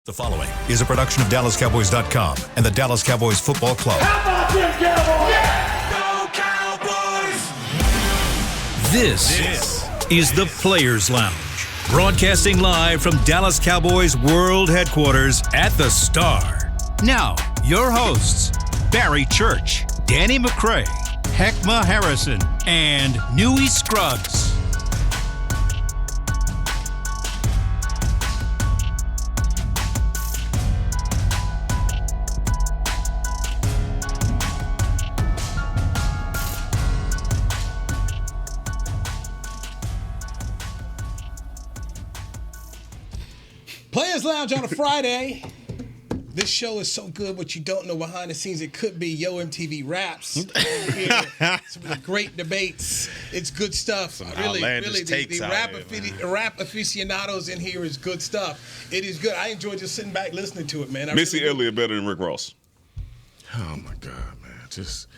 The following is a production of DallasCowboys.com and the Dallas Cowboys Football Club. How about them Cowboys? Yeah! Go Cowboys! This is the Players Lounge, broadcasting live from Dallas Cowboys World Headquarters at the Star. Now, your hosts, Barry Church, Danny McCray, Heckma Harrison, and Newey Scruggs. Players Lounge on a Friday. This show is so good. What you don't know behind the scenes, it could be Yo MTV Raps. Some of the great debates. It's good stuff. Really, the rap aficionados in here is good stuff. It is good. I enjoy just sitting back listening to it, man. Missy Elliott better than Rick Ross. Oh my God, man!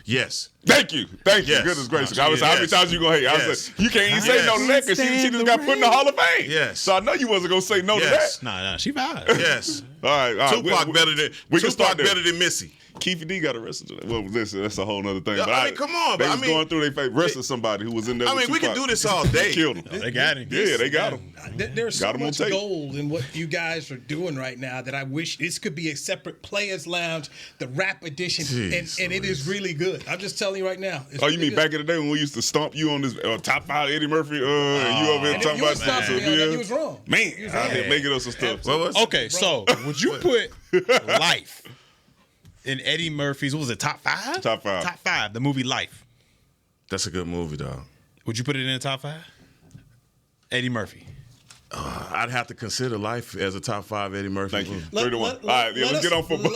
Yes. Thank you. Yes. Goodness gracious. How many times you gonna hate? I was like, you can't even say no to that because she just got put in the Hall of Fame. Yes. So I know you wasn't gonna say no to that. Nah, she fine. Yes. All right. Tupac better than Missy. Keefe D got arrested today. Well, listen, that's a whole other thing. Yeah, but come on. They was going through their arresting somebody who was in there. I mean, we can do this all day. They killed him. They got him. Yeah, they got him. There's so Got him on much tape. gold in what you guys are doing right now that I wish this could be a separate Players Lounge, the rap edition, and it is really good. I'm just telling you right now. Oh, you mean back in the day when we used to stomp you on this top 5 Eddie Murphy, and you over here talking about stuff? You was wrong. Man, I did making up some stuff. Okay, so would you put Life in Eddie Murphy's, what was it, top 5? Top 5. Top 5, the movie Life. That's a good movie, dog. Would you put it in the top 5? Eddie Murphy. I'd have to consider Life as a top 5 Eddie Murphy Thank you. movie. 3 to 1. All right, let's get on football.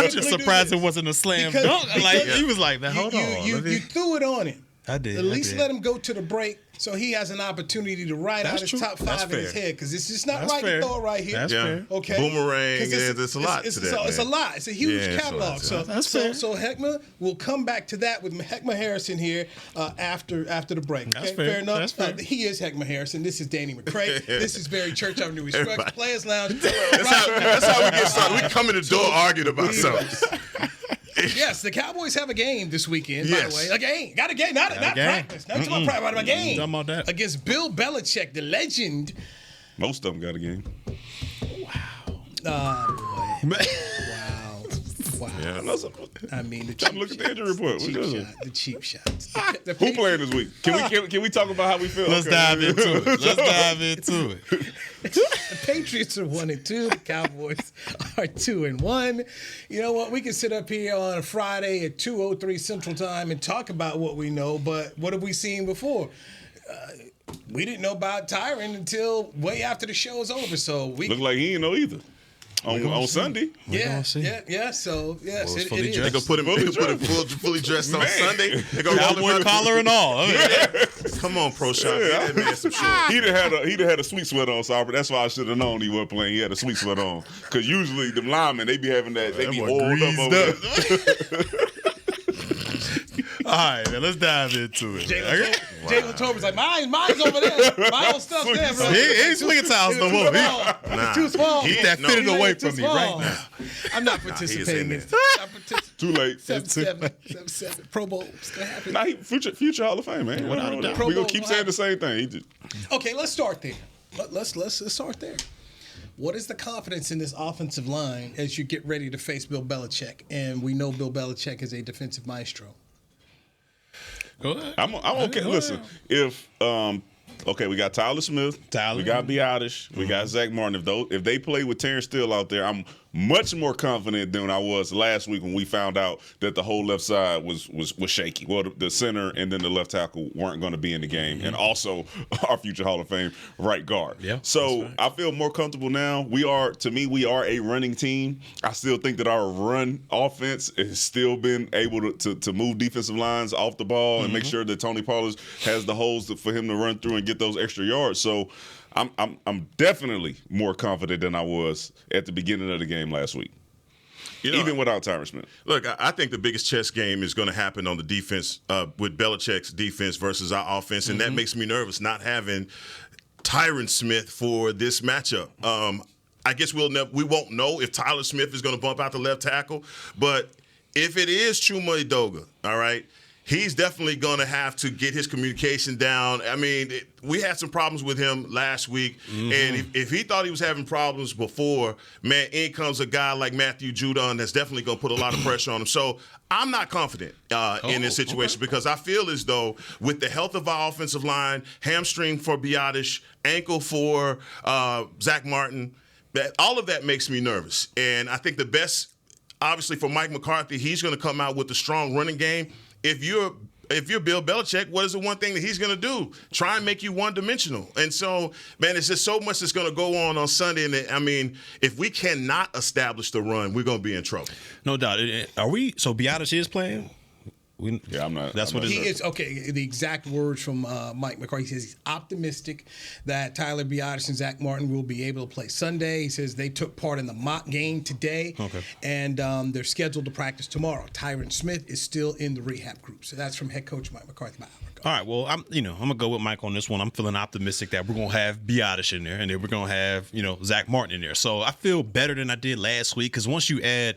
I'm just surprised it wasn't a slam dunk. He was like that. Hold on. You threw it on him. I did. At least let him go to the break so he has an opportunity to write out his top 5 in his head, because it's just not right to throw it right here. That's fair. Okay. Boomerang, it's a lot to that. It's a lot. It's a huge catalog. That's fair. So Heckma, we'll come back to that with Heckma Harrison here after the break. Okay? That's fair. enough. That's fair. He is Heckma Harrison. This is Danny McCray. This is Barry Church. I'm Newey Scruggs. Players Lounge. That's how we get started. We come in the door arguing about something. Yes, the Cowboys have a game this weekend, by the way. A game. Got a game. Not practice. Not talking about practice, but a game. Talking about that. Against Bill Belichick, the legend. Most of them got a game. Oh, boy. Wow. Yeah. I mean, Look at the injury report. The cheap shots. The Who playing this week? Can we talk about how we feel? Let's dive into it. The Patriots are 1-2. The Cowboys are 2-1. You know what? We can sit up here on a Friday at 2:03 Central Time and talk about what we know, but what have we seen before? We didn't know about Tyron until way after the show is over. So we Look like he didn't know either. On Sunday. Yeah. So yes, it is. They gonna put him fully dressed on Sunday. They gonna Cowboy collar and all. Come on, Pro Shop. Get that man some shorts. He'd had a sweet sweat on, so that's why I should have known he wasn't playing. He had a sweet sweat on. Because usually the linemen, they be having that, they be oiled up over there. All right, man, let's dive into it. Jalen Tobin's like, mine's over there. My old stuff's there, bro. He ain't swinging towels no more. It's too small. Keep that fitted away from me right now. I'm not participating in this. Too late. 7-7. Pro Bowl. It's going to happen. Nah, he future Hall of Fame, man. We're going to keep saying the same thing. Okay, let's start there. Let's start there. What is the confidence in this offensive line as you get ready to face Bill Belichick? And we know Bill Belichick is a defensive maestro. Go ahead. I'm okay. Listen, if we got Tyler Smith, we got Biotish, we got Zach Martin. If they play with Terrence Steele out there, I'm much more confident than I was last week when we found out that the whole left side was shaky. Well, the center and then the left tackle weren't going to be in the game, and also our future Hall of Fame right guard. Yeah. So right. I feel more comfortable now. We are a running team. I still think that our run offense has still been able to move defensive lines off the ball and make sure that Tony Pollard has the holes for him to run through and get those extra yards. So I'm definitely more confident than I was at the beginning of the game last week. Even without Tyron Smith. Look, I think the biggest chess game is going to happen on the defense with Belichick's defense versus our offense, and that makes me nervous not having Tyron Smith for this matchup. I guess we won't know if Tyler Smith is going to bump out the left tackle. But if it is Chuma Edoga, all right, he's definitely going to have to get his communication down. I mean, we had some problems with him last week, and if he thought he was having problems before, man, in comes a guy like Matthew Judon that's definitely going to put a lot of pressure on him. So I'm not confident in this situation because I feel as though with the health of our offensive line, hamstring for Biotish, ankle for Zach Martin, that all of that makes me nervous. And I think the best, obviously, for Mike McCarthy, he's going to come out with a strong running game. If you're Bill Belichick, what is the one thing that he's going to do? Try and make you one-dimensional. And so, man, it's just so much that's going to go on Sunday. And I mean, if we cannot establish the run, we're going to be in trouble. No doubt. Are we? So Biotish is playing? I'm not. That's what it He is. is okay. The exact words from Mike McCarthy. He says he's optimistic that Tyler Biotish and Zach Martin will be able to play Sunday. He says they took part in the mock game today, and they're scheduled to practice tomorrow. Tyron Smith is still in the rehab group. So that's from head coach Mike McCarthy. All right, well, I'm gonna go with Mike on this one. I'm feeling optimistic that we're gonna have Biotish in there, and then we're gonna have Zach Martin in there. So I feel better than I did last week because once you add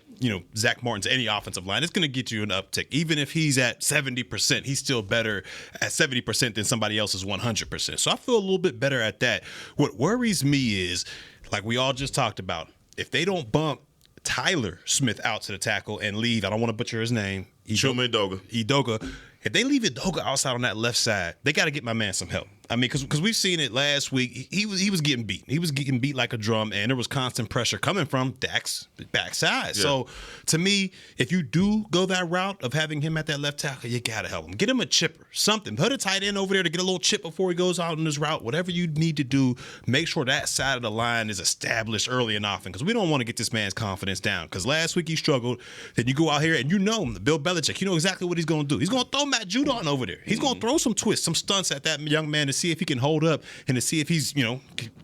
Zach Martin to any offensive line, it's gonna get you an uptick. Even if he's at 70%, he's still better at 70% than somebody else's 100%. So I feel a little bit better at that. What worries me is, like we all just talked about, if they don't bump Tyler Smith out to the tackle and leave, I don't want to butcher his name, Chuma Edoga. If they leave Edoga outside on that left side, they got to get my man some help. I mean, because we've seen it last week. He was getting beat. He was getting beat like a drum, and there was constant pressure coming from Dak's backside. Yeah. So, to me, if you do go that route of having him at that left tackle, you got to help him. Get him a chipper, something. Put a tight end over there to get a little chip before he goes out on this route. Whatever you need to do, make sure that side of the line is established early and often because we don't want to get this man's confidence down. Because last week he struggled. Then you go out here and Bill Belichick, you know exactly what he's going to do. He's going to throw Matt Judon over there. He's going to throw some twists, some stunts at that young man to see if he can hold up and to see if he's,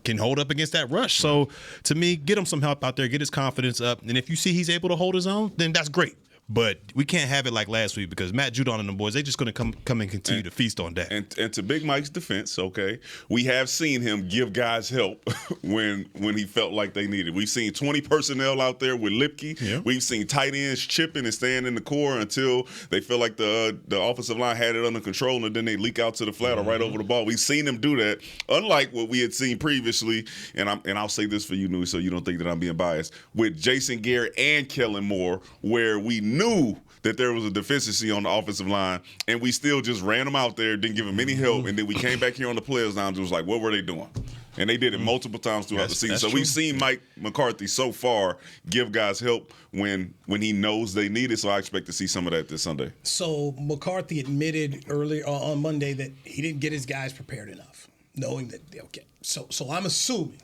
can hold up against that rush. So, to me, get him some help out there, get his confidence up. And if you see he's able to hold his own, then that's great. But we can't have it like last week because Matt Judon and the boys, they're just going to come and continue to feast on that. And to Big Mike's defense, okay, we have seen him give guys help when he felt like they needed. We've seen 20 personnel out there with Lipke. Yeah. We've seen tight ends chipping and staying in the core until they feel like the offensive line had it under control, and then they leak out to the flat or right over the ball. We've seen them do that, unlike what we had seen previously. And I'll say this for you, Nui, so you don't think that I'm being biased, with Jason Garrett and Kellen Moore, where we knew that there was a deficiency on the offensive line, and we still just ran them out there, didn't give them any help, and then we came back here on the players' lounge and was like, what were they doing? And they did it multiple times throughout the season. So we've seen Mike McCarthy so far give guys help when he knows they need it, so I expect to see some of that this Sunday. So McCarthy admitted earlier on Monday that he didn't get his guys prepared enough, knowing that, okay. So I'm assuming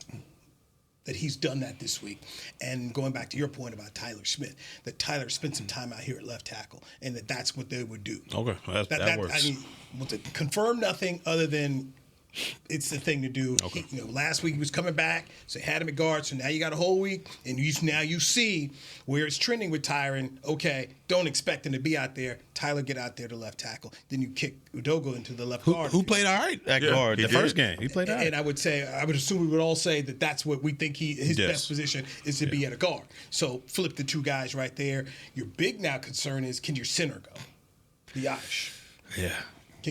that he's done that this week. And going back to your point about Tyler Smith, that Tyler spent some time out here at left tackle and that's what they would do. Okay, that works. I mean, confirm nothing other than it's the thing to do. Okay. Last week he was coming back, so they had him at guard. So now you got a whole week, and now you see where it's trending with Tyron. Okay, don't expect him to be out there. Tyler, get out there to left tackle. Then you kick Udogo into the left guard. Who played all right at guard the first game? He played all right. And I would assume we would all say that that's what we think his best position is to be at a guard. So flip the two guys right there. Your big now concern is, can your center go? Biotish. Yeah.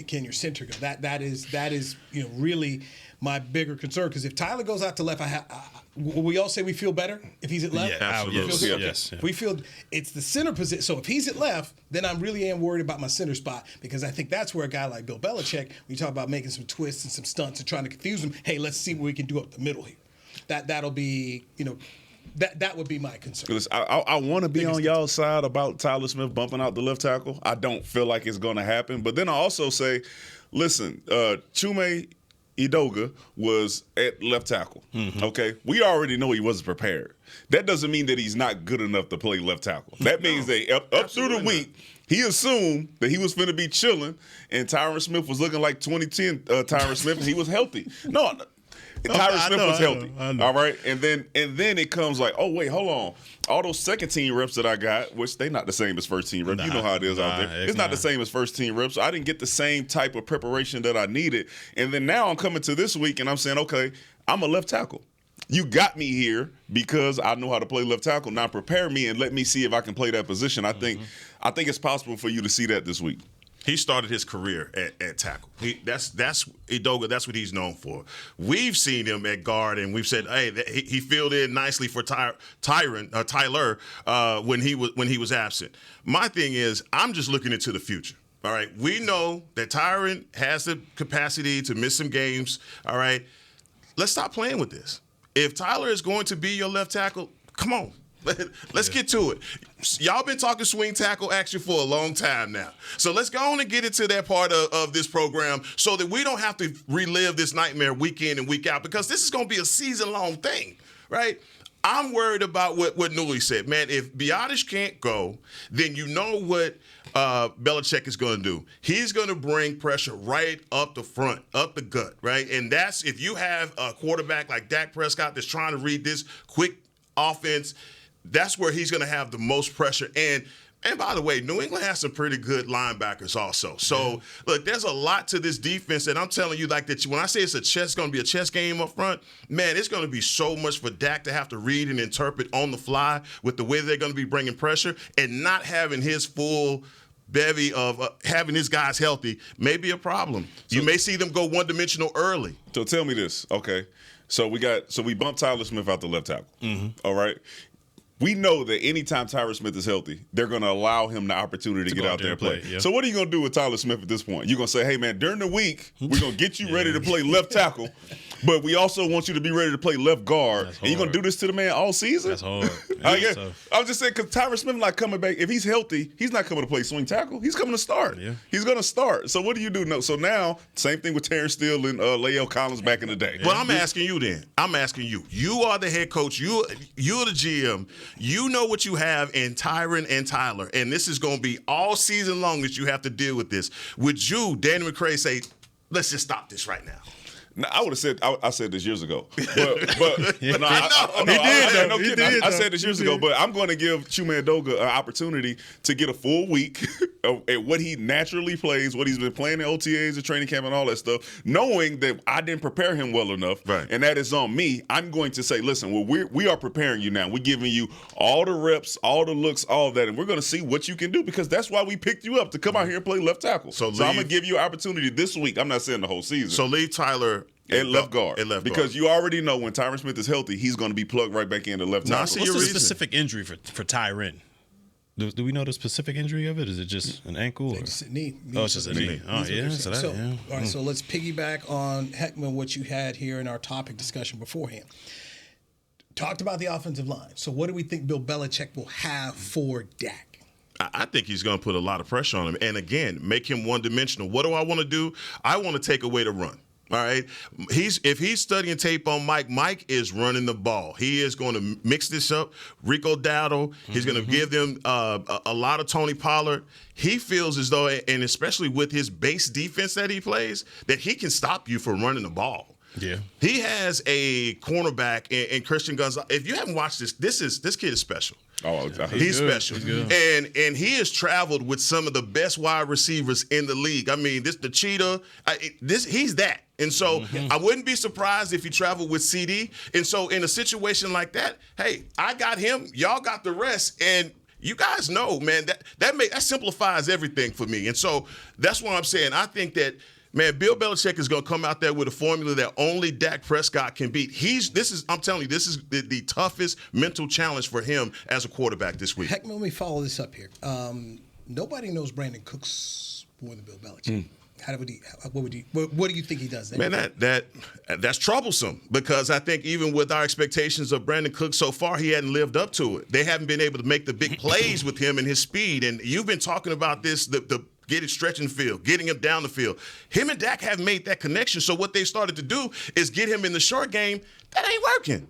Can your center go? That is really my bigger concern, because if Tyler goes out to left, we all say we feel better if he's at left. Yeah, absolutely. Yes. We feel it's the center position. So if he's at left, then I really am worried about my center spot, because I think that's where a guy like Bill Belichick, when you talk about making some twists and some stunts and trying to confuse him, hey, let's see what we can do up the middle here. That'll be That would be my concern. Listen, I want to be on y'all's side about Tyler Smith bumping out the left tackle. I don't feel like it's going to happen. But then I also say, listen, Chuma Edoga was at left tackle. Mm-hmm. Okay? We already know he wasn't prepared. That doesn't mean that he's not good enough to play left tackle. That means that up through the week, he assumed that he was finna be chilling, and Tyron Smith was looking like 2010 Tyron Smith, and he was healthy. No, Tyron Smith was healthy. I know. All right, and then it comes like, oh wait, hold on. All those second team reps that I got, which they not the same as first team reps. You know how it is out there. It's not the same as first team reps. So I didn't get the same type of preparation that I needed. And then now I'm coming to this week and I'm saying, okay, I'm a left tackle. you got me here because I know how to play left tackle. Now prepare me and let me see if I can play that position. I think it's possible for you to see that this week. He started his career at tackle. That's Edoga. That's what he's known for. We've seen him at guard, and we've said, "Hey, he filled in nicely for Tyler when he was absent." My thing is, I'm just looking into the future. All right, we know that Tyron has the capacity to miss some games. All right, let's stop playing with this. If Tyler is going to be your left tackle, come on. Let's get to it. Y'all been talking swing tackle action for a long time now. So let's go on and get into that part of this program so that we don't have to relive this nightmare week in and week out, because this is going to be a season-long thing, right? I'm worried about what Newley said. Man, if Biotish can't go, then you know what Belichick is going to do. He's going to bring pressure right up the front, up the gut, right? And that's if you have a quarterback like Dak Prescott that's trying to read this quick offense, that's where he's going to have the most pressure. And by the way, New England has some pretty good linebackers also. So, look, there's a lot to this defense, and I'm telling you, like that. When I say it's going to be a chess game up front, man, it's going to be so much for Dak to have to read and interpret on the fly with the way they're going to be bringing pressure and not having his full bevy of having his guys healthy may be a problem. You may see them go one-dimensional early. So tell me this, okay? So we bumped Tyler Smith out the left tackle. All right. We know that anytime Tyron Smith is healthy, they're going to allow him the opportunity to get out there and play. Yeah. So what are you going to do with Tyler Smith at this point? You're going to say, hey, man, during the week, we're going to get you ready to play left tackle, but we also want you to be ready to play left guard. And you're going to do this to the man all season? That's hard. I was just saying, because Tyron Smith not coming back. If he's healthy, he's not coming to play swing tackle. He's coming to start. Yeah. He's going to start. So what do you do? No. So now, same thing with Terrence Steele and Lael Collins back in the day. Well, I'm asking you then. I'm asking you. You are the head coach. You're the GM. You know what you have in Tyron and Tyler, and this is going to be all season long that you have to deal with this. Would you, Danny McCray, say, let's just stop this right now? No, I would have said I said this years ago, but Yeah. no, I said this years ago. But I'm going to give Chuma Edoga an opportunity to get a full week at what he naturally plays, what he's been playing in OTAs and training camp and all that stuff, knowing that I didn't prepare him well enough, right? And that is on me. I'm going to say, listen, well, we are preparing you now. We're giving you all the reps, all the looks, all of that, and we're going to see what you can do, because that's why we picked you up to come out here and play left tackle. So I'm going to give you an opportunity this week. I'm not saying the whole season. So leave Tyler at left guard. Because you already know when Tyron Smith is healthy, he's going to be plugged right back into left tackle. What's the specific injury for Tyron? Do we know the specific injury of it? Is it just an ankle? Just a knee. Oh, it's just a knee. Oh, yeah. All right, so let's piggyback on, Heckman, what you had here in our topic discussion beforehand. Talked about the offensive line. So what do we think Bill Belichick will have for Dak? I think he's going to put a lot of pressure on him. And, again, make him one-dimensional. What do I want to do? I want to take away the run. All right. If he's studying tape on Mike is running the ball. He is going to mix this up. Rico Dowdle, he's going to give them a lot of Tony Pollard. He feels as though, and especially with his base defense that he plays, that he can stop you from running the ball. Yeah. He has a cornerback in Christian Gonzalez. If you haven't watched this kid is special. Oh, he's special. He's good. And he has traveled with some of the best wide receivers in the league. I mean, the Cheetah, he's that. And so I wouldn't be surprised if he traveled with CD. And so in a situation like that, hey, I got him, y'all got the rest, and you guys know, man, that simplifies everything for me. And so that's what I'm saying. I think that, man, Bill Belichick is going to come out there with a formula that only Dak Prescott can beat. I'm telling you, this is the toughest mental challenge for him as a quarterback this week. Heck, let me follow this up here. Nobody knows Brandon Cooks more than Bill Belichick. What do you think he does? Man, that's troublesome, because I think even with our expectations of Brandon Cooks so far, he hadn't lived up to it. They haven't been able to make the big plays with him and his speed. And you've been talking about this, the getting stretching the field, getting him down the field. Him and Dak haven't made that connection. So what they started to do is get him in the short game. That ain't working.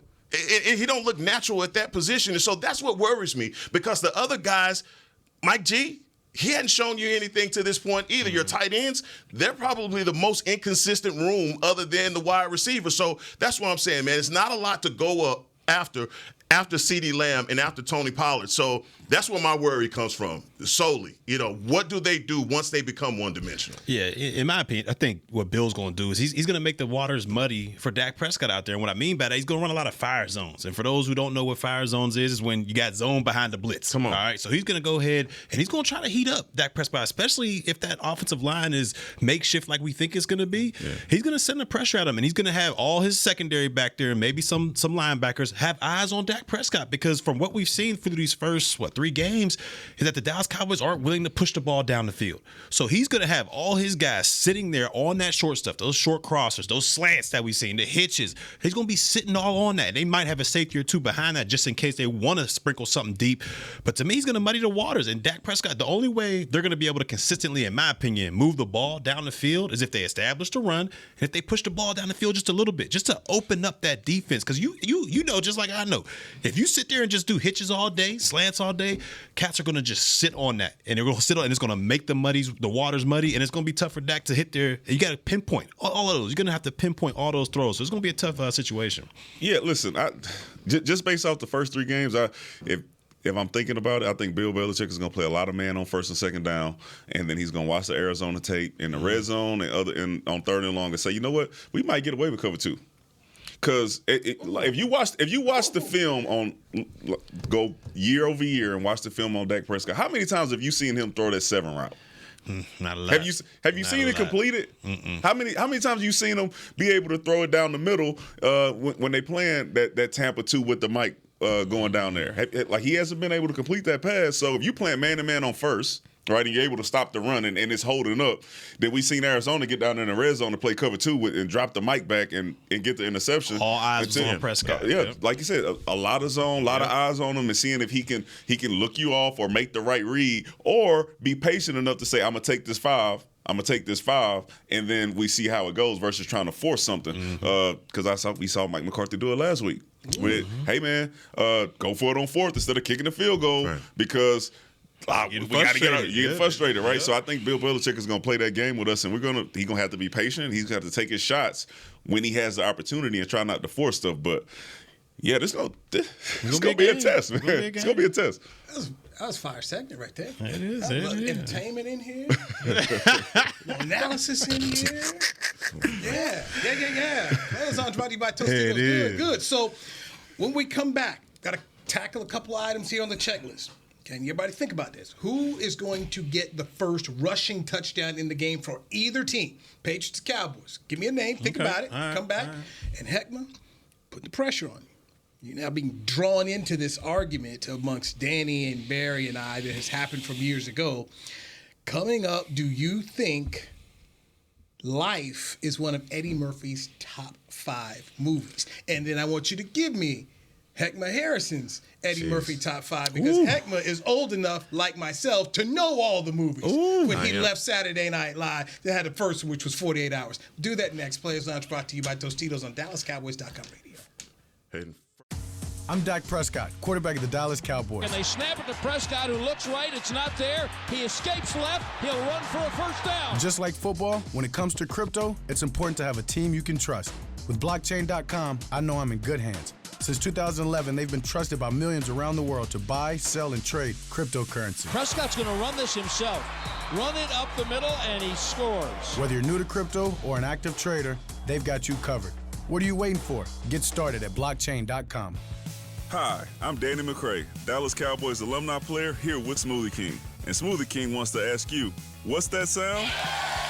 He don't look natural at that position. And so that's what worries me, because the other guys, Mike G, he hadn't shown you anything to this point either. Your tight ends, they're probably the most inconsistent room other than the wide receiver. So that's what I'm saying, man. It's not a lot to go after. after CeeDee Lamb and after Tony Pollard. So that's where my worry comes from, solely. What do they do once they become one-dimensional? Yeah, in my opinion, I think what Bill's going to do is he's going to make the waters muddy for Dak Prescott out there. And what I mean by that, he's going to run a lot of fire zones. And for those who don't know what fire zones is when you got zone behind the blitz. Come on. All right, so he's going to go ahead and he's going to try to heat up Dak Prescott, especially if that offensive line is makeshift like we think it's going to be. Yeah. He's going to send the pressure at him, and he's going to have all his secondary back there and maybe some linebackers have eyes on Dak Prescott, because from what we've seen through these first 3 games is that the Dallas Cowboys aren't willing to push the ball down the field. So he's going to have all his guys sitting there on that short stuff, those short crossers, those slants that we've seen, the hitches. He's going to be sitting all on that. They might have a safety or two behind that just in case they want to sprinkle something deep. But to me, he's going to muddy the waters. And Dak Prescott, the only way they're going to be able to consistently, in my opinion, move the ball down the field is if they establish the run and if they push the ball down the field just a little bit, just to open up that defense. Because you know, just like I know, if you sit there and just do hitches all day, slants all day, cats are going to just sit on that, and they're going to sit on, and it's going to make the waters muddy, and it's going to be tough for Dak to hit there. You got to pinpoint all of those. You're going to have to pinpoint all those throws. So it's going to be a tough situation. Yeah, listen, just based off the first 3 games, if I'm thinking about it, I think Bill Belichick is going to play a lot of man on first and second down, and then he's going to watch the Arizona tape in the red zone and on third and long and say, you know what, we might get away with cover 2. Because if you watch the film on, go year over year and watch the film on Dak Prescott, how many times have you seen him throw that 7 route? Not a lot. Have you seen it completed? How many times have you seen him be able to throw it down the middle when they playing that Tampa 2 with the mic going down there? Like, he hasn't been able to complete that pass. So if you playing man to man on first, right, and you're able to stop the run and it's holding up, then we seen Arizona get down in the red zone to play cover 2 and drop the mic back and get the interception. All eyes on Prescott. Like you said, a lot of zone, a lot of eyes on him, and seeing if he can look you off or make the right read or be patient enough to say, I'm going to take this 5. And then we see how it goes versus trying to force something. Because we saw Mike McCarthy do it last week. With, hey, man, go for it on 4th instead of kicking the field goal, because we got to get out. You get frustrated, right? Yeah. So I think Bill Belichick is going to play that game with us, and he's going to have to be patient. He's going to have to take his shots when he has the opportunity and try not to force stuff. But yeah, this going to be a test, man. It's going to be a test. That was fire segment right there. It is. Entertainment in here. Analysis in here. Yeah. Players on brought to you by Tostitos. Good. So when we come back, got to tackle a couple items here on the checklist. Can everybody think about this? Who is going to get the first rushing touchdown in the game for either team? Patriots, Cowboys. Give me a name. Think about it. Come back. And Heckma, put the pressure on you. You're now being drawn into this argument amongst Danny and Barry and I that has happened from years ago. Coming up, do you think Life is one of Eddie Murphy's top 5 movies? And then I want you to give me Heckma Harrison's Eddie Murphy top 5, because Heckma is old enough, like myself, to know all the movies. When he left Saturday Night Live, they had the first one, which was 48 Hours. Do that next. Players Lounge brought to you by Tostitos on DallasCowboys.com radio. I'm Dak Prescott, quarterback of the Dallas Cowboys. And they snap it to Prescott, who looks right. It's not there. He escapes left. He'll run for a first down. Just like football, when it comes to crypto, it's important to have a team you can trust. With blockchain.com, I know I'm in good hands. Since 2011, they've been trusted by millions around the world to buy, sell, and trade cryptocurrency. Prescott's going to run this himself. Run it up the middle, and he scores. Whether you're new to crypto or an active trader, they've got you covered. What are you waiting for? Get started at blockchain.com. Hi, I'm Danny McCray, Dallas Cowboys alumni player here with Smoothie King. And Smoothie King wants to ask you, what's that sound?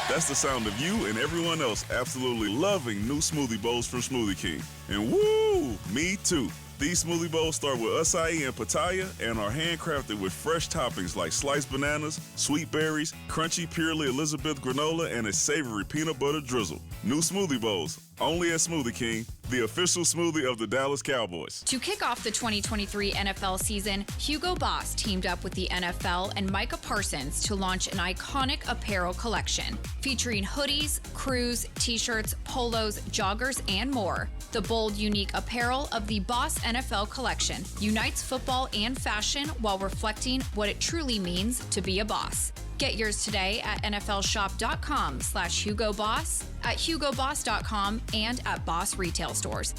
That's the sound of you and everyone else absolutely loving new smoothie bowls from Smoothie King. And woo, me too. These smoothie bowls start with acai and pitaya and are handcrafted with fresh toppings like sliced bananas, sweet berries, crunchy Purely Elizabeth granola, and a savory peanut butter drizzle. New smoothie bowls, only at Smoothie King, the official smoothie of the Dallas Cowboys. To kick off the 2023 NFL season, Hugo Boss teamed up with the NFL and Micah Parsons to launch an iconic apparel collection featuring hoodies, crews, t-shirts, polos, joggers, and more. The bold, unique apparel of the Boss NFL collection unites football and fashion while reflecting what it truly means to be a boss. Get yours today at nflshop.com/HugoBoss, at HugoBoss.com, and at Boss retail stores.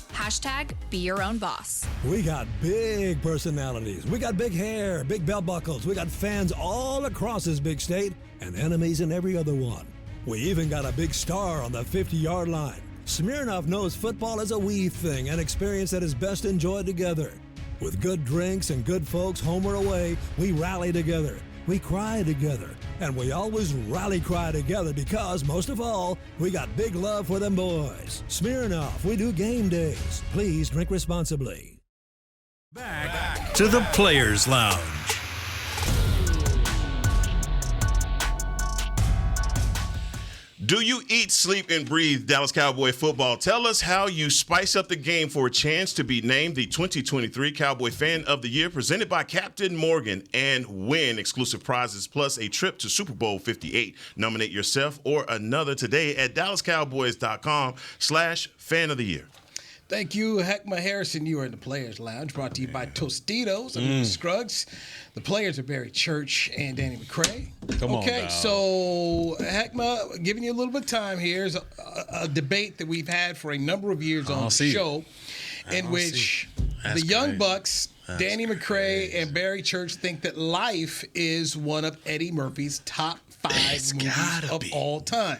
#Be your own boss. We got big personalities. We got big hair, big belt buckles. We got fans all across this big state and enemies in every other one. We even got a big star on the 50-yard line. Smirnoff knows football is a we thing, an experience that is best enjoyed together. With good drinks and good folks home or away, we rally together. We cry together. And we always rally cry together because, most of all, we got big love for them boys. Smirnoff, we do game days. Please drink responsibly. Back to the Players Lounge. Do you eat, sleep, and breathe Dallas Cowboy football? Tell us how you spice up the game for a chance to be named the 2023 Cowboy Fan of the Year, presented by Captain Morgan, and win exclusive prizes plus a trip to Super Bowl 58. Nominate yourself or another today at DallasCowboys.com/Fan of the Year. Thank you, Heckma Harrison. You are in the Players Lounge, brought to you by Tostitos. I'm Scruggs. The players are Barry Church and Danny McCray. Come on, okay, dog. So Heckma, giving you a little bit of time here is a debate that we've had for a number of years on the show, in which the Young Bucks, Danny McCray and Barry Church, think that Life is one of Eddie Murphy's top 5 movies of all time.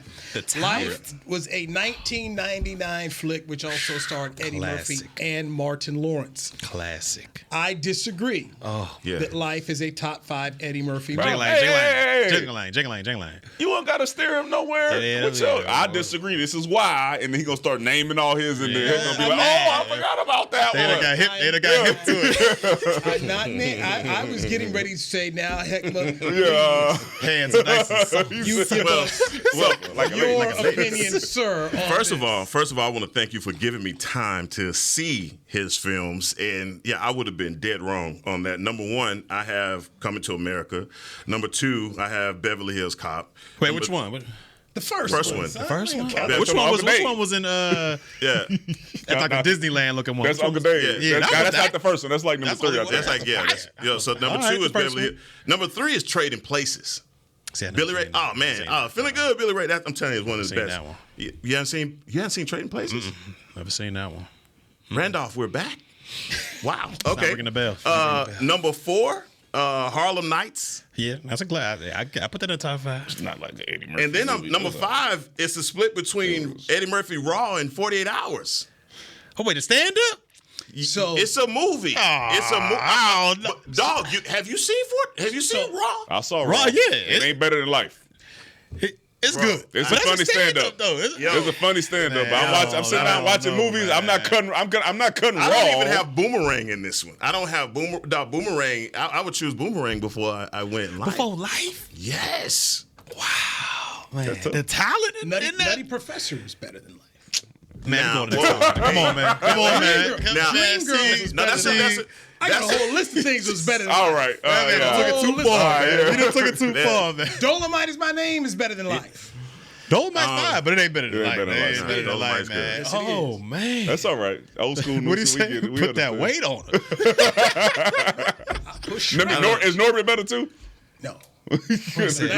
Life was a 1999 flick which also starred Eddie Murphy and Martin Lawrence. Classic. I disagree that Life is a top 5 Eddie Murphy movie. Jingling. You don't got to steer him nowhere. I disagree. This is why. And then he going to start naming all his, and then he's going to be like, I forgot about that one. They got hip to it. I was getting ready to say now, Heckma. Hands are nice and soft. You give us your opinion, sir. First of all, I want to thank you for giving me time to see his films. And I would have been dead wrong on that. Number 1, I have Coming to America. Number 2, I have Beverly Hills Cop. Wait, which one? The first one. The first one? Yeah, Which one was in Yeah. That's like a Disneyland looking one. That's Uncle Dave. That's not the first one. That's like number 3. That's like, so number 2 is Beverly Hills. Number 3 is Trading Places. Billy Ray. Oh man, feeling good, Billy Ray. I'm telling you, it's one of his best. That one. You haven't seen Trading Places? Never seen that one. Randolph, we're back. Wow. It's not ringing the bell. Number 4, Harlem Nights. Yeah, that's a glad. I put that in the top 5. It's not like the Eddie Murphy. And then number 5 is the split between Eddie Murphy Raw and 48 Hours. Oh wait, the stand up. So it's a movie. It's a movie. Dog, have you seen Raw? I saw Raw. Yeah, it ain't better than Life. It's good. It's a funny stand-up. It's a funny stand-up. I'm sitting down watching movies. Man. I'm not cutting Raw. I don't even have Boomerang in this one. I don't have Boomerang. I would choose Boomerang before I went Life. Before Life? Yes. Wow, man. The talent in that. Nutty Professor was better than Life. Man, come on, man. Come on, man. Dream Girls was better than Life. I got a whole list of things that was better than All Life. right. You took it too far. You took it too far, man. Dolomite Is My Name is better than Life. Dolomite's fine, but it ain't better than Life. It ain't better than Life, man. Yes, Oh, man. That's all right. Old school. What do you say? Put that weight on it. Is Norbit better too? No. See,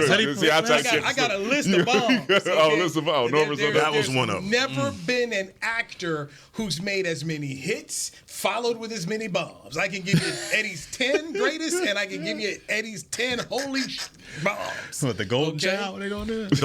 I got a list of bombs. Okay? List of bombs. That was one of them. Never been an actor who's made as many hits, followed with as many bombs. I can give you Eddie's 10 greatest, and I can give you Eddie's 10 holy bombs. What, the Golden Child? What they gonna do?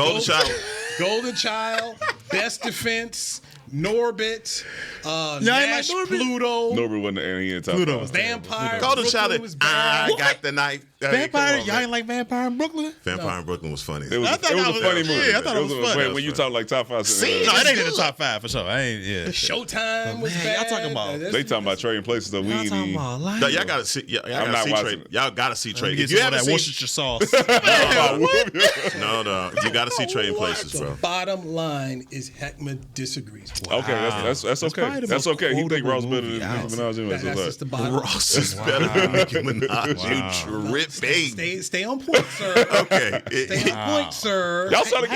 Golden Child. Best Defense, Norbit, Nash, Nash, Pluto, Norbit wasn't any in top Pluto. five. Vampire. Golden Child. Brooklyn was bad. I got the knife. Vampire? Y'all ain't like Vampire in Brooklyn? Vampire in Brooklyn was funny. It was a funny movie. Yeah, I thought it was funny. When you talk like top 5. No, it ain't in the top 5 for sure. I ain't. Yeah. Showtime was Man, bad. y'all talking about- They talking about Trading Places that we ain't even. No, y'all gotta see. I'm not watching. Y'all gotta see Trading. Get If you some of haven't that seen, Worcestershire sauce. no, you gotta see Trading Places, bro. Bottom line is Heckman disagrees. Okay, that's okay. probably the That's most okay. He think quotable Ross better than movie Nicki out. Minaj anyway. That's just the bottom. Ross is better than Nicki Minaj. You tripping. Stay on point, sir. Okay. Stay on point, sir. Y'all started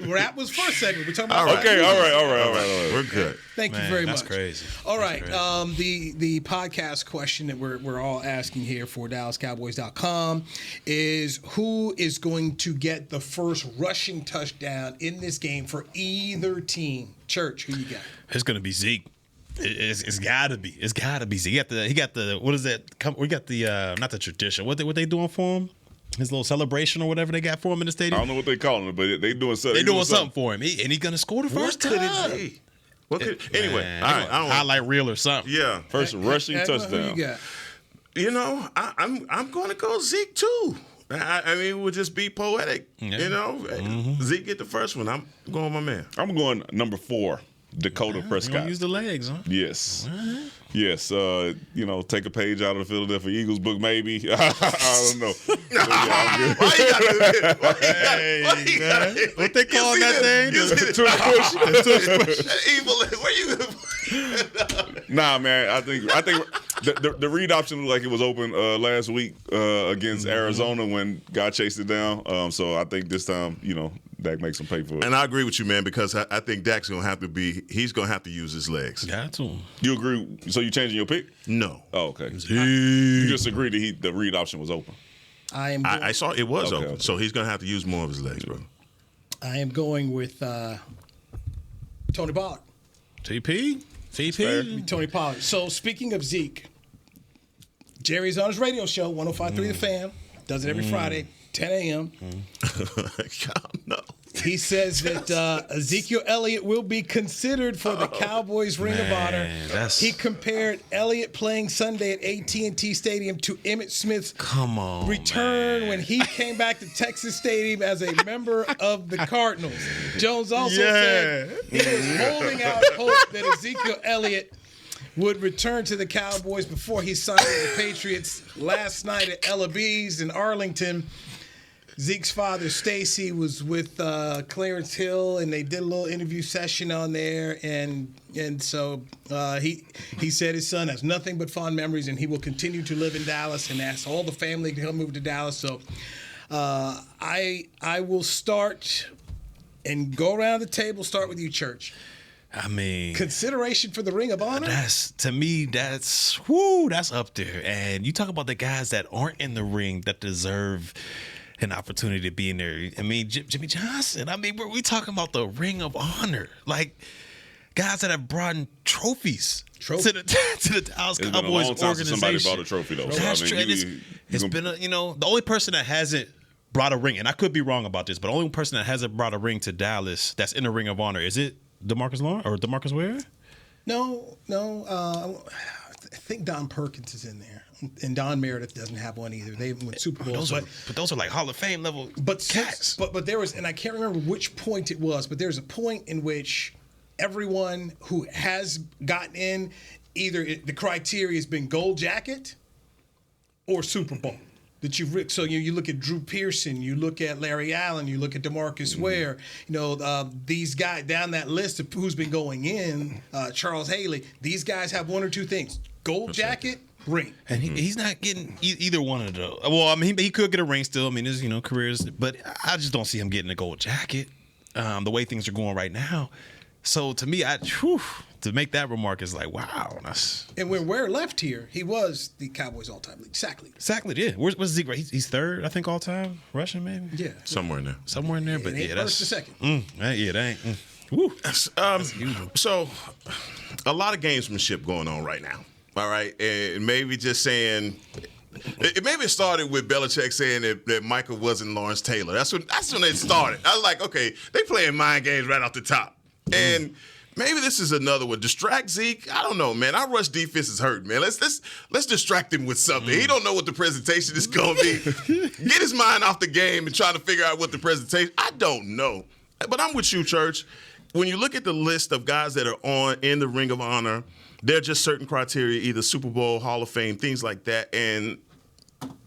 Rap was first segment. We're talking about Okay, all right. We're good. Thank you very much. That's crazy. All right. The podcast question that we're all asking here for DallasCowboys.com is who is going to get the first rushing touchdown in this game for either team? Church, who you got? It's going to be Zeke. It's got to be. It's got to be Zeke. He got the what is that? We got the not the tradition. What they doing for him? His little celebration or whatever they got for him in the stadium. I don't know what they calling it, but they doing something. They doing something for him, and he's going to score the first time. What could it be? Anyway, all right. Highlight reel or something. Yeah. First rushing touchdown. Who you got? You know, I'm going to go Zeke too. I mean, we'll just be poetic. Yeah. You know, Zeke get the first one. I'm going with my man. I'm going number 4, Dakota You Prescott. gonna use the legs, huh? Yes. Yes. You know, take a page out of the Philadelphia Eagles book, maybe. I don't know. Why you gotta What they call that thing? The tush push. Evil. Where you? Nah, man. I think the read option looked like it was open last week against Arizona when God chased it down. So I think this time, you know, Dak makes him pay for it. And I agree with you, man, because I think Dak's gonna have to he's gonna have to use his legs. Got to. You agree? So you changing your pick? No. Oh, okay. You just agreed that the read option was open. I saw it was open, okay. so he's gonna have to use more of his legs, bro. I am going with Tony Pollard. TP. Tony Pollard. So speaking of Zeke, Jerry's on his radio show, 105.3 The Fan. Does it every Friday, 10 a.m. God, no. He says that Ezekiel Elliott will be considered for the Cowboys Ring of Honor. He compared Elliott playing Sunday at AT&T Stadium to Emmitt Smith's return when he came back to Texas Stadium as a member of the Cardinals. Jones also said he was holding out hope that Ezekiel Elliott would return to the Cowboys before he signed with the Patriots last night at Ella B's in Arlington. Zeke's father, Stacy, was with Clarence Hill, and they did a little interview session on there. And so he said his son has nothing but fond memories, and he will continue to live in Dallas, and asked all the family to help move to Dallas. So I will start and go around the table. Start with you, Church. I mean, consideration for the Ring of Honor. That's up there. And you talk about the guys that aren't in the ring that deserve an opportunity to be in there. I mean, Jimmy Johnson. I mean, we talking about the Ring of Honor, like guys that have brought in trophies to the Dallas Cowboys been a long time organization. since somebody brought a trophy, though. That's true. It's been the only person that hasn't brought a ring, and I could be wrong about this, but the only person that hasn't brought a ring to Dallas that's in the Ring of Honor, is it DeMarcus Lawrence or DeMarcus Ware? No. I think Don Perkins is in there, and Don Meredith doesn't have one either. They won Super Bowls, but those are like Hall of Fame level cats. But there was, and I can't remember which point it was, but there's a point in which everyone who has gotten in, either the criteria has been gold jacket or Super Bowl. So you look at Drew Pearson, you look at Larry Allen, you look at DeMarcus Ware, these guys down that list of who's been going in, Charles Haley, these guys have one or two things: gold jacket, ring. And he's not getting either one of those. Well, I mean, he could get a ring still. I mean, his careers, but I just don't see him getting a gold jacket the way things are going right now. So to me, to make that remark is like, wow. And when Ware left here, he was the Cowboys all-time lead sack leader. Sack leader, yeah. Where's Zeke? Right? He's third, I think, all-time rushing, maybe. Yeah, somewhere in there. But yeah, that's first or second. Yeah, that ain't. Woo. So, a lot of gamesmanship going on right now. All right, and maybe just saying. Maybe it started with Belichick saying that Michael wasn't Lawrence Taylor. That's when it started. I was like, okay, they playing mind games right off the top. And maybe this is another one. Distract Zeke. I don't know, man. Our rush defense is hurting, man. Let's distract him with something. He don't know what the presentation is going to be. Get his mind off the game and try to figure out what the presentation. I don't know, but I'm with you, Church. When you look at the list of guys that are in the Ring of Honor, there are just certain criteria, either Super Bowl, Hall of Fame, things like that, and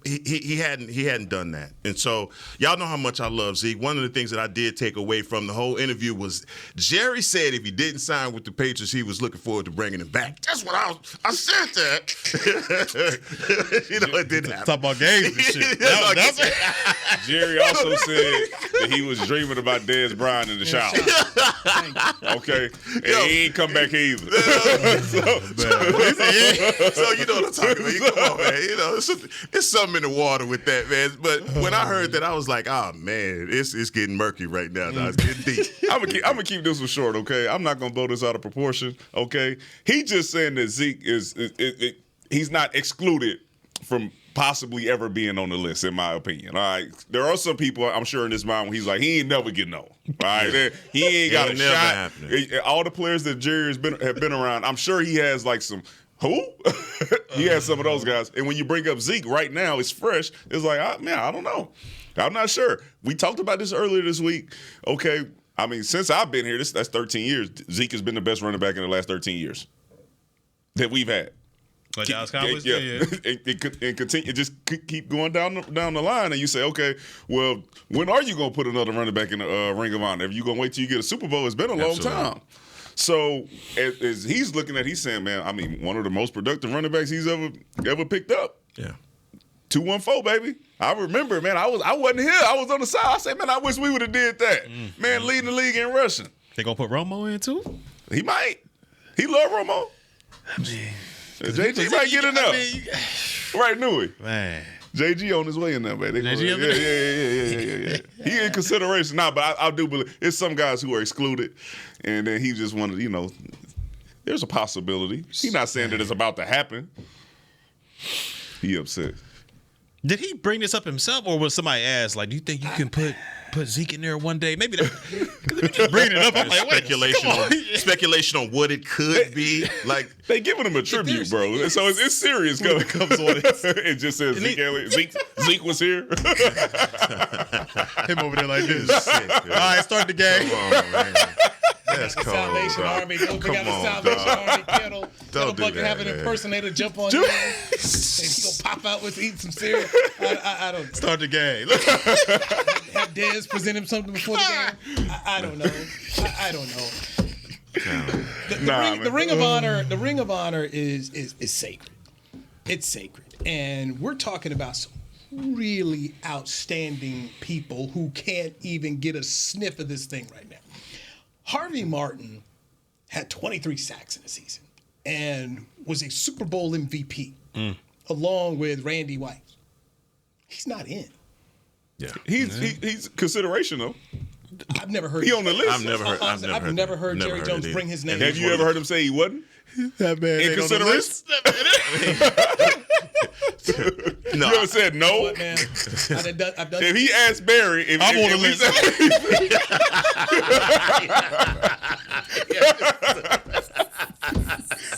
he hadn't done that. And so y'all know how much I love Zeke. One of the things that I did take away from the whole interview was Jerry said if he didn't sign with the Patriots, he was looking forward to bringing him back. That's what I said that. It didn't happen. Talk about games and shit. Jerry also said that he was dreaming about Dez Bryant in the shower. Okay, and he ain't come back either. So you know what I'm talking about. Come on, man. It's something in the water with that, man. But when I heard that, I was like, oh man, it's getting murky right now. It's getting deep. I'm gonna keep this one short, okay? I'm not gonna blow this out of proportion, okay? He just saying that Zeke he's not excluded from possibly ever being on the list, in my opinion. All right, there are some people I'm sure in his mind when he's like, he ain't never getting on. All right, he ain't got a shot. Happening. All the players that Jerry have been around, I'm sure he has like some. Who? He has some of those guys. And when you bring up Zeke right now, it's fresh. It's like, I don't know. I'm not sure. We talked about this earlier this week. Okay, I mean, since I've been here, that's 13 years. Zeke has been the best running back in the last 13 years that we've had. But Dallas Cowboys? Yeah. And continue, just keep going down the line, and you say, okay, well, when are you going to put another running back in the Ring of Honor? If you're going to wait till you get a Super Bowl, it's been a long time. So as he's looking at, he's saying, man, I mean, one of the most productive running backs he's ever picked up. Yeah. 214, baby. I remember, man, I wasn't here. I was on the side. I said, man, I wish we would have did that. Man, leading the league in rushing. They gonna put Romo in too? He might. He love Romo. I mean, JG might get in there. Right, Newey. Man. JG on his way in there, man. Yeah. He in consideration now, but I do believe it's some guys who are excluded, and then he just wanted, there's a possibility. He's not saying that it's about to happen. He upset. Did he bring this up himself, or was somebody asked, like, do you think you can put Zeke in there one day? Maybe that. Because if you just bringing it up, I'm like, speculation on what it could be. Like they giving him a tribute, bro. So it's serious. When it comes on it just says Zeke was here. Him over there like this. All right, start the game. Come on, man. That's cold, Salvation dog. Army. Go pick out the on, Salvation dog. Army kettle. Don't do Bucket that, have an man. impersonator jump on you. And he gonna pop out with eat some cereal. I don't. Start the game. Have Dez present him something before the game. I don't know. I don't know. The Ring of Honor. The Ring of Honor is sacred. It's sacred, and we're talking about some really outstanding people who can't even get a sniff of this thing right now. Harvey Martin had 23 sacks in the season and was a Super Bowl MVP along with Randy White. He's not in. Yeah, he's consideration though. I've never heard. He on the list. I've never heard Jerry Jones bring his name. Have you ever heard him say he wasn't? That man In consideration? No. You ever said no? What, man? I've done If he asked Barry, I'm on the list.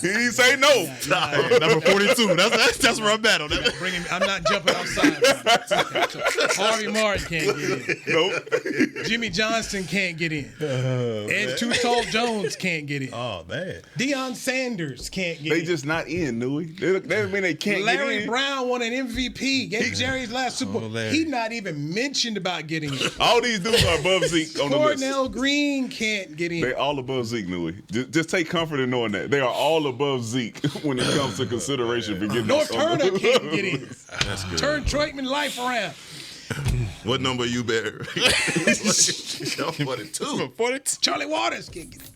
He didn't say no. Hey, number 42. That's where I'm at on that. I'm not jumping outside. Harvey Martin can't get in. Nope. Jimmy Johnson can't get in. Ed Too Tall Jones can't get in. Oh, man. Deion Sanders can't get in. They just not in, Newey. That doesn't mean they can't get in. Larry Brown won an MVP. Gave Jerry's last Super Bowl. He's not even mentioned about getting in. All these dudes are above Zeke on the list. Cornell Green can't get in. They all above Zeke, Newey. Just take comfort in knowing that. They are all above Zeke when it comes to consideration for getting North Turner can't get in. That's good. Turn Troitman life around. What number you better? 42. Charlie Waters can't get in.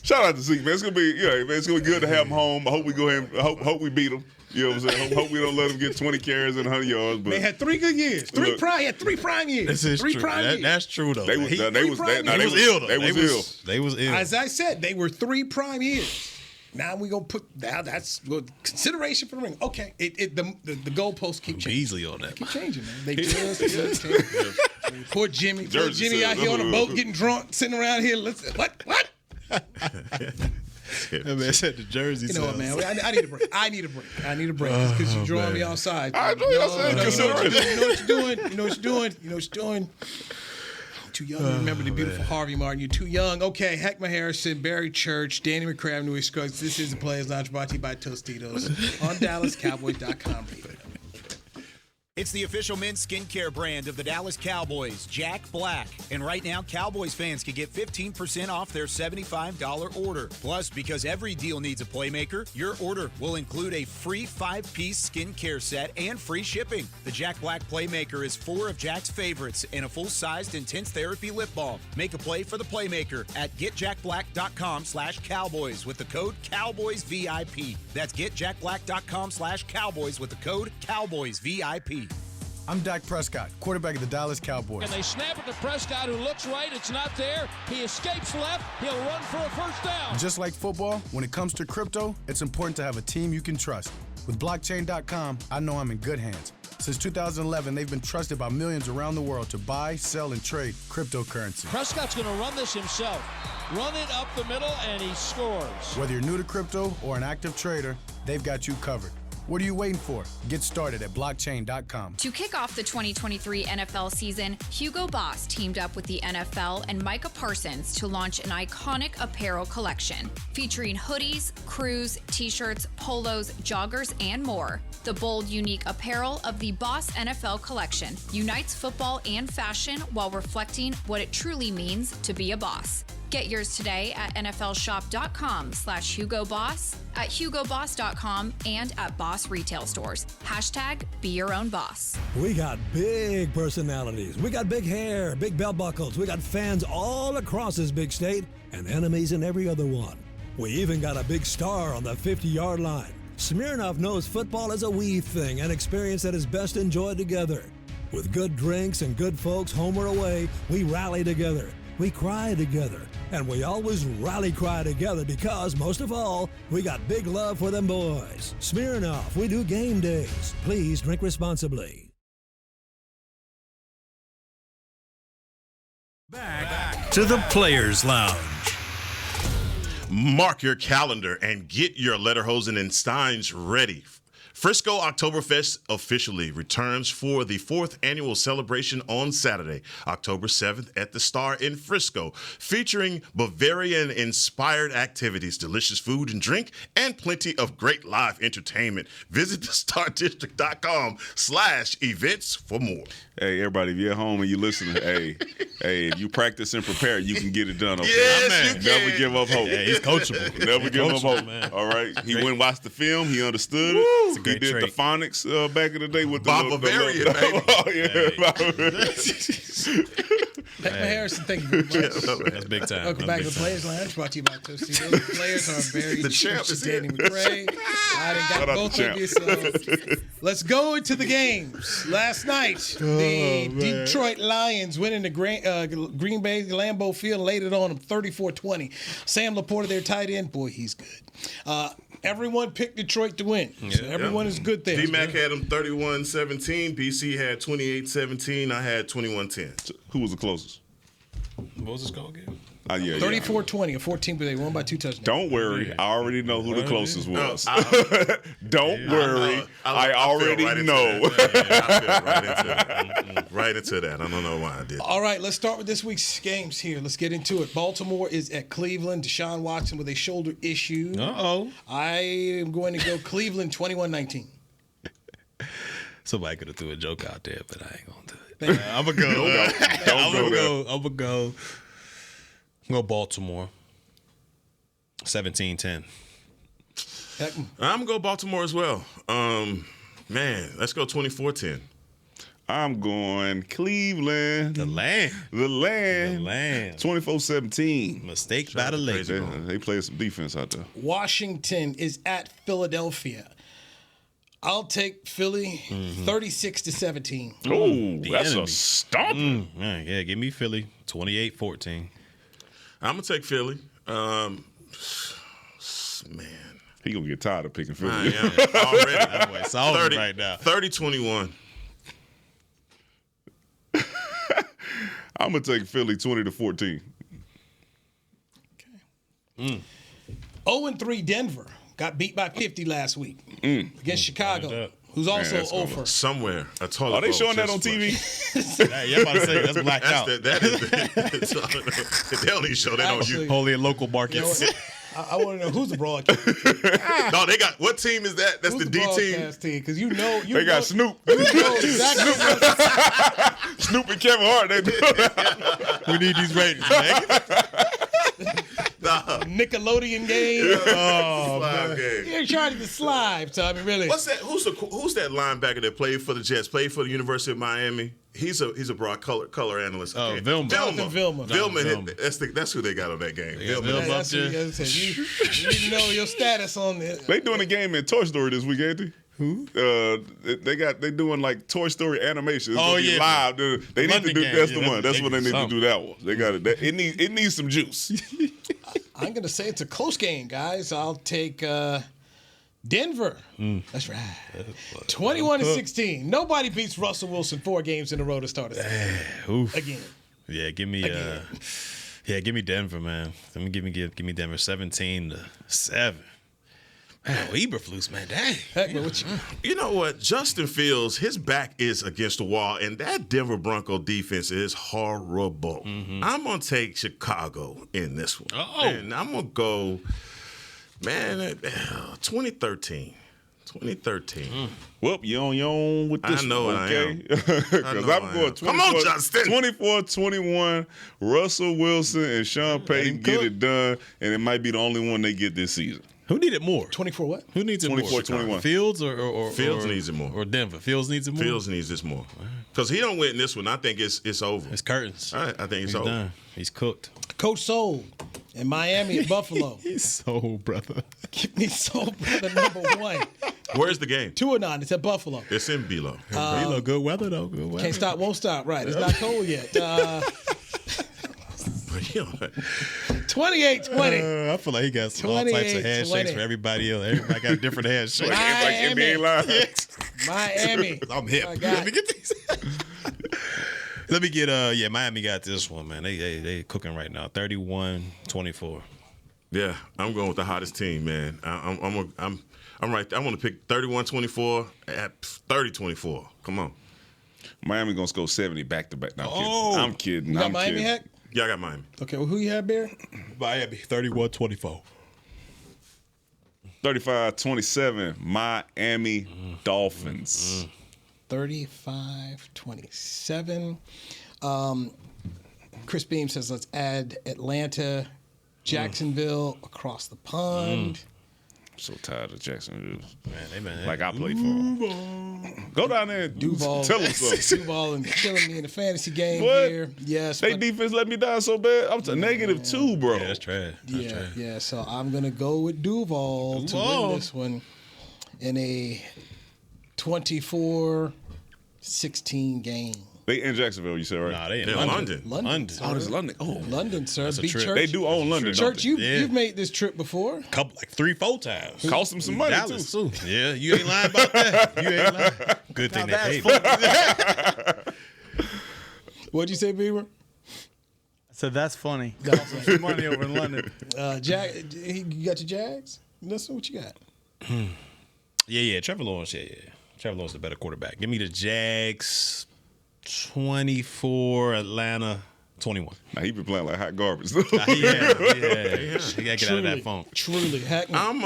Shout out to Zeke, man. It's gonna be it's gonna be good to have him home. I hope we go ahead. Hope we beat him. You know what I'm saying? Hope we don't let him get 20 carries and 100 yards. But they had 3 good years. He had 3 prime years. This is three true. prime years. That's true though. They was ill. They was ill. They was ill. As I said, they were 3 prime years. Now we gonna put that's consideration for the ring. Okay, the goalposts keep changing. Beasley on that. Keep changing, man. They just change. Poor Jimmy. Poor Jimmy out here on a boat getting drunk, sitting around here. Listen, what? That man said the jersey. You know what, man? I need a break. I need a break because you're drawing me outside. I know y'all saying consideration. You know what you're doing. You're too young to remember the beautiful Harvey Martin. You're too young. Okay, Heckma Harrison, Barry Church, Danny McCrabb, Newey Scruggs. This is the Players Lounge brought to you by Tostitos on DallasCowboys.com. It's the official men's skincare brand of the Dallas Cowboys, Jack Black. And right now, Cowboys fans can get 15% off their $75 order. Plus, because every deal needs a playmaker, your order will include a free 5-piece skincare set and free shipping. The Jack Black Playmaker is 4 of Jack's favorites and a full-sized intense therapy lip balm. Make a play for the Playmaker at getjackblack.com/Cowboys with the code CowboysVIP. That's getjackblack.com/Cowboys with the code CowboysVIP. I'm Dak Prescott, quarterback of the Dallas Cowboys. And they snap it to Prescott, who looks right. It's not there. He escapes left. He'll run for a first down. Just like football, when it comes to crypto, it's important to have a team you can trust. With blockchain.com, I know I'm in good hands. Since 2011, they've been trusted by millions around the world to buy, sell, and trade cryptocurrency. Prescott's going to run this himself. Run it up the middle, and he scores. Whether you're new to crypto or an active trader, they've got you covered. What are you waiting for? Get started at blockchain.com. To kick off the 2023 NFL season, Hugo Boss teamed up with the NFL and Micah Parsons to launch an iconic apparel collection featuring hoodies, crews, t-shirts, polos, joggers, and more. The bold, unique apparel of the Boss NFL collection unites football and fashion while reflecting what it truly means to be a boss. Get yours today at nflshop.com/HugoBoss, at HugoBoss.com, and at Boss retail stores. Hashtag be your own boss. We got big personalities. We got big hair, big belt buckles. We got fans all across this big state and enemies in every other one. We even got a big star on the 50-yard line. Smirnoff knows football is a we thing, an experience that is best enjoyed together. With good drinks and good folks home or away, we rally together. We cry together, and we always rally cry together because, most of all, we got big love for them boys. Smirnoff, we do game days. Please drink responsibly. Back to the Players Lounge. Mark your calendar and get your Lederhosen and Steins ready. Frisco Oktoberfest officially returns for the 4th annual celebration on Saturday, October 7th at the Star in Frisco, featuring Bavarian-inspired activities, delicious food and drink, and plenty of great live entertainment. Visit thestardistrict.com/events for more. Hey, everybody, if you're at home and you listen, hey, if you practice and prepare, you can get it done, okay? Yes, you Never can. give up hope. Yeah, he's coachable. Never give up hope. man. All right? He went and watched the film. He understood it. He did trait. the phonics back in the day with the Bob little, Bavarian, the baby. Pepper Harrison, thank you very much. That's big time. Welcome back to the Players Lounge, brought to you by Tostitos. The players are Barry The champ Church is and Danny here. McRae. I done Shout got out both to of you, so let's go into the games. Last night, the Detroit Lions went into Green Bay Lambeau Field and laid it on them 34-20. Sam Laporta, their tight end, boy, he's good. Everyone picked Detroit to win. So everyone is good there. D-Mac had him 31-17. BC had 28-17. I had 21-10. Who was the closest? What was the score again? 34-20, a 14, but they won by 2 touchdowns. Don't worry. I already know who the closest was. Don't I worry. I already know. I feel right into that. I don't know why I did. All right, let's start with this week's games here. Let's get into it. Baltimore is at Cleveland. Deshaun Watson with a shoulder issue. Uh-oh. I am going to go Cleveland 21-19. Somebody could have threw a joke out there, but I ain't going to do it. Thank you. I'm going to go. Don't go there. I'm going to go. Go Baltimore. 17-10. I'm going to go Baltimore as well. Man, let's go 24-10. I'm going Cleveland. The land. The land. 24-17. Mistake by the lake. They play some defense out there. Washington is at Philadelphia. I'll take Philly 36-17. Oh, that's enemy. a stomper. Yeah, give me Philly. 28-14. I'm going to take Philly. Man. He going to get tired of picking Philly. I am already. That boy salty right now. 30-21. I'm going to take Philly 20-14. Okay. 0-3 Denver got beat by 50 last week against Chicago, who's also that's gonna 0 for. Somewhere. A toilet Are they bowl showing that just on TV? Yeah, I'm about to say, that's blacked out. That is they don't even show. They don't Actually, use. Holy and local You know markets. what? I want to know who's the broadcast. No, they got what team is that? That's Who's the D team. Because you know They got Snoop. You know exactly Snoop and Kevin Hart. They do. We need these ratings, man. Nickelodeon game. Slime game. You're trying to slide, Tommy. Really? What's that? Who's that linebacker that played for the Jets? Played for the University of Miami. He's a broad color analyst. Vilma. Jonathan Vilma. That's who they got on that game. Vilma. That's what you said. You need to know your status on this. They doing a game in Toy Story this week, ain't they? Who? They doing like Toy Story animation. It's gonna be live. They need to do. That's the one. That's what they need to do. That one. They got it. It needs some juice. I'm gonna say it's a close game, guys. I'll take Denver. That's right. 21-16. Nobody beats Russell Wilson 4 games in a row to start a season. Again. Yeah, give me Denver, man. Give me Denver 17-7. Man, Eberflus, man, dang. Heck, what you know what? Justin Fields, his back is against the wall, and that Denver Bronco defense is horrible. I'm going to take Chicago in this one. And I'm going to go, man, 2013. 2013. Well, you on with this. I know one, okay? Because I'm going 24-21. Russell Wilson and Sean Payton get it done, and it might be the only one they get this season. Who needed more? 24 what? Who needs it more? 24-21. Fields or Fields needs it more. Or Denver? Fields needs it more? Fields needs this more. Because he don't win this one, I think it's over. It's curtains. I think it's He's over. done. He's cooked. Coach Soul in Miami at Buffalo. He's Soul, brother. Give me Soul, brother, number 1. Where's the game? 2-9. It's at Buffalo. It's in Belo. Belo, good weather, though. Good weather. Can't stop, won't stop. Right. It's not cold yet. 28-20. I feel like he got all types of handshakes for everybody else. Everybody got different handshakes. Miami. Like NBA Miami. I'm hip. Let me get these. Let me get Miami got this one, man. They cooking right now. 31-24. Yeah, I'm going with the hottest team, man. I'm right. I want to pick 31-24 at 30-24. Come on. Miami gonna score 70 back to back. No, I'm kidding. You got I'm Miami kidding. hat? Yeah, I got Miami. Okay, well, who you have, Bear? Miami 31-24. 35-27. Miami Dolphins. 35-27. Chris Beam says, let's add Atlanta, Jacksonville across the pond. I'm so tired of Jacksonville. Man, like I played for them. Go down there and Duval. tell them something. Duval and killing me in the fantasy game What? here. Yes. They defense let me down so bad. I'm -2, bro. Yeah, that's trash. Yeah. So I'm going to go with Duval to win this one in a 24-16 game. They in Jacksonville, you said, right? Nah, they in London. London. Oh, this is London. Oh, London, sir. That's a Big trip. Church. they do own London. Church, don't you've made this trip before. Couple, like 3-4 times. they? Cost them some money Dallas, too. Yeah, you ain't lying about that. You ain't lying. Good thing they paid. What'd you say, Beaver? So that's funny. That's Some money over in London. You got your Jags? Listen, what you got? Yeah. Trevor Lawrence. Yeah. Trevor Lawrence is the better quarterback. Give me the Jags. 24, Atlanta 21. Now he been playing like hot garbage. Yeah. He gotta get out of that phone. Truly, heck. I'm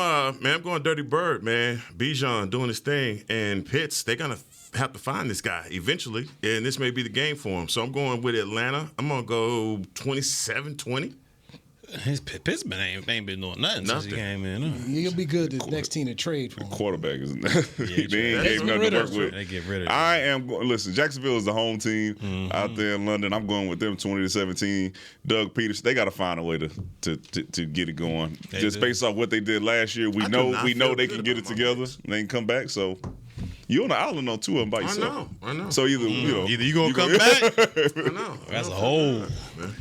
going Dirty Bird, man. Bijan doing his thing, and Pitts, they're gonna have to find this guy eventually, and this may be the game for him. So I'm going with Atlanta. I'm gonna go 27-20. His Pittsburgh ain't been doing nothing since he came in. He'll be good the next team to trade for him. Quarterback is they ain't They gave nothing to work with. They get rid of I am going. Listen, Jacksonville is the home team out there in London. I'm going with them 20-17. Doug Peterson, they got to find a way to get it going. Just based off what they did last year, we know they can get it together. They can come back. So you on the island on 2 of them by yourself. I know. So either either you gonna come back. I know. That's a whole.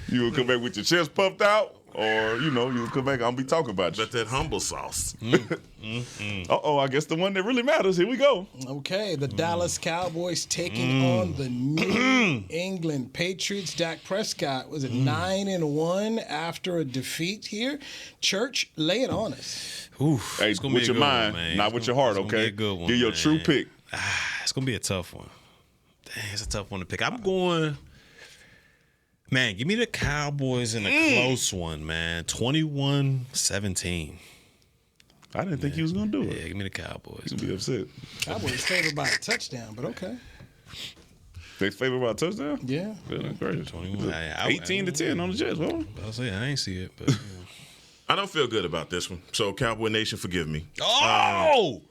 You gonna come back with your chest puffed out. Or, you'll come back, I'll be talking about you. But that humble sauce. I guess the one that really matters. Here we go. Okay, the Dallas Cowboys taking on the New England Patriots. Dak Prescott was at 9-1 after a defeat here. Church, lay it on us. Oof, Hey, with your mind, not with your heart, okay? Good one, Give your true pick. It's gonna be a tough one. Dang, it's a tough one to pick. I'm going Man, give me the Cowboys in a close one, man. 21-17. I didn't think he was going to do it. Yeah, give me the Cowboys. He's going to be upset. Cowboys favored by a touchdown, but okay. They favored by a touchdown? Yeah. That's crazy. 21. 18-10 on the Jets, bro. I'll say I ain't see it, but I don't feel good about this one. So Cowboy Nation, forgive me.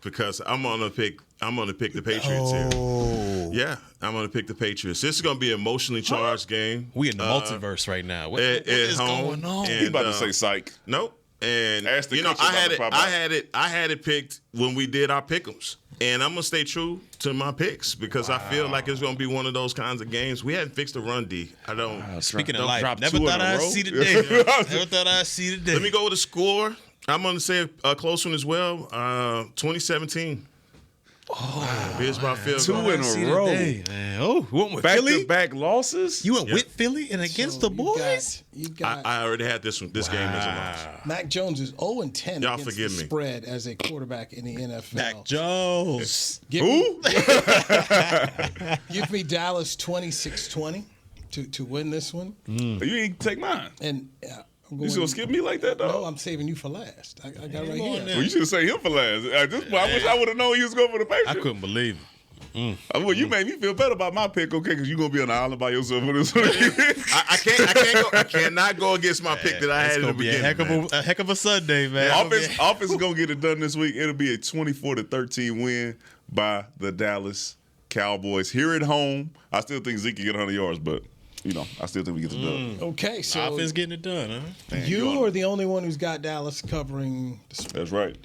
Because I'm gonna pick the Patriots here. Yeah, I'm gonna pick the Patriots. This is gonna be an emotionally charged game. we in the multiverse right now. What is home. going on? He's about to say psych. Nope. And Ask the coach I about had it picked when we did our pick'ems. And I'm gonna stay true to my picks because I feel like it's gonna be one of those kinds of games. We hadn't fixed the run D. I don't. Speaking of life, drop never two in thought a I'd row. see the day. Never thought I'd see the day. Let me go with a score. I'm gonna say a close one as well. 2017. Here's my field Two goal. in a row. Oh, you went with Philly? Back-to-back losses? You went with Philly and against the boys? You got I already had this one. This game as a loss. Mac Jones is 0-10 Y'all against forgive the me. spread as a quarterback in the NFL. Mac Jones. Give me Dallas 26-20 to win this one. You ain't take mine. And I'm You just gonna skip me like that, though? No, I'm saving you for last. I got right here. Well, you should have said him for last. At this point, I wish I would have known he was going for the Patriots. I couldn't believe it. Well, you made me feel better about my pick, okay? Because you're gonna be on the island by yourself for this one. I cannot go against my pick that I had in the beginning. A heck of a Sunday, man. Offense is gonna get it done this week. It'll be a 24-13 win by the Dallas Cowboys here at home. I still think Zeke can get 100 yards, but I still think we get it done. Okay, so Offense getting it done, huh? Man, you are the only one who's got Dallas covering the spread. That's right.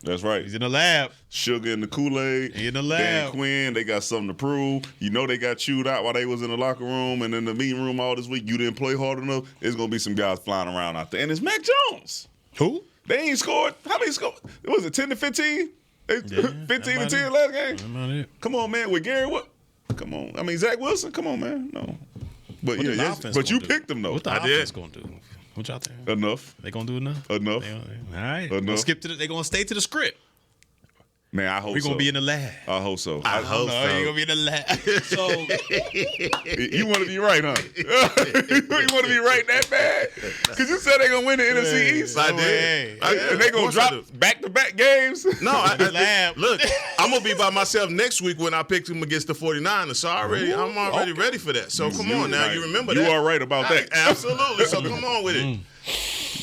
That's right. He's in the lab. Sugar in the Kool-Aid. He in the lab. Dan Quinn, they got something to prove. They got chewed out while they was in the locker room and in the meeting room all this week. You didn't play hard enough. There's going to be some guys flying around out there. And it's Mac Jones. Who? They ain't scored. How many scored? Was it 10-15? 15-10 last game? Come on, man. With Gary, what? Come on. I mean, Zach Wilson? Come on, man. No. But What the yeah, offense but you gonna do? picked them, though. What the offense going to do? What y'all think? Enough. They going to do enough? Enough. All right. Enough. They going to stay to the script. Man, I hope so. We're going to be in the lab. I hope so. I hope so. You're going to be in the lab. So You want to be right, huh? You want to be right that bad? Because you said they're going to win the NFC East. I did. And they're going to drop back-to-back games. No, look, I'm going to be by myself next week when I picked them against the 49ers. So I'm already ready for that. So come on now. You remember that. You are right about that. Absolutely. So come on with it.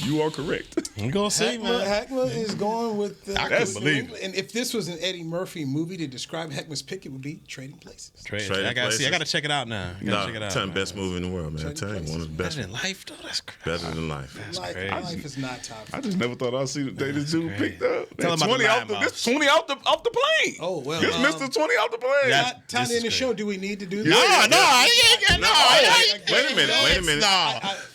You are correct. I'm going to see, man. Heckma is going with I couldn't believe it. And if this was an Eddie Murphy movie to describe Heckma's pick, it would be Trading Places. I got to check it out now. Check it out. Tell best movie in the world, man. I tell you, one of the best. Better than life, though. That's crazy. Better than life. Life is not top. I just never thought I'd see the day this dude picked up. Tell him about the line, This 20 off the plane. Oh, well. This Mr. 20 off the plane. Time to end the show. Do we need to do No, that? Wait a minute.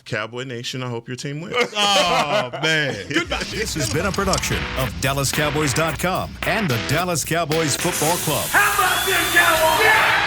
Cowboy Nation, I hope your team wins. Oh, man. Goodbye. This has been a production of DallasCowboys.com and the Dallas Cowboys Football Club. How about this, Cowboys? Yeah!